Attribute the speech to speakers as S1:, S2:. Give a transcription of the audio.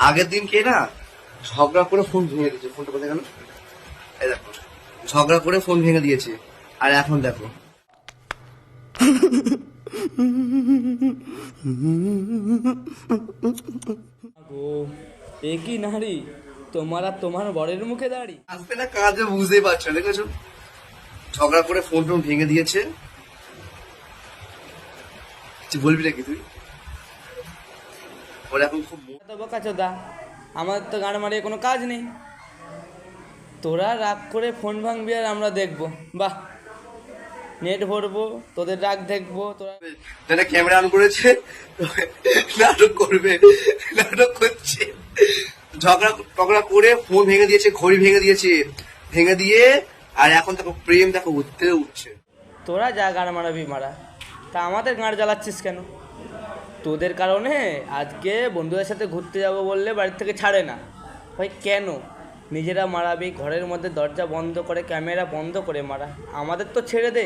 S1: আগের দিন কে না ঝগড়া করে ফোন ভেঙে দিয়েছে, ফোনটা কোথায় গেল? এই দেখো, ঝগড়া করে ফোন ভেঙে দিয়েছে, আর এখন দেখো।
S2: গো, এ কি নারী, তোমার আর তোমার বরের মুখে দাঁড়ি।
S1: আসবে না কাজে, বুঝতেই পারছো না, দেখেছো? ঝগড়া করে ফোন টোন ভেঙে দিয়েছে। কিছু বলবি নাকি তুই? ওর এখন খুব
S2: তো বোকাচোদা, আমাদের তো গান মারিয়ে কোনো কাজ নেই। তোরা রাগ করে ফোন ভাঙবি আর আমরা দেখবো, বাহ, নেট ভরবো, তোদের রাগ দেখবো। তোরা
S1: যারা ক্যামেরা অন করেছে নাটক করবে, নাটক করছে। ঝগড়া টগড়া করে ফোন ভেঙে দিয়েছে, ঘড়ি ভেঙে দিয়েছে, ভেঙে দিয়ে আর এখন দেখো প্রেম দেখো উঠতে উঠছে।
S2: তোরা যা গান মারাবি মারা, তা আমাদের গাঁড় জ্বালাচ্ছিস কেন? তোদের কারণে আজকে বন্ধুদের সাথে ঘুরতে যাব বললে বাড়ির থেকে ছাড়ে না। ভাই কেন? নিজেরা মারাবি, ঘরের মধ্যে দরজা বন্ধ করে ক্যামেরা বন্ধ করে মারা, আমাদের তো ছেড়ে দে।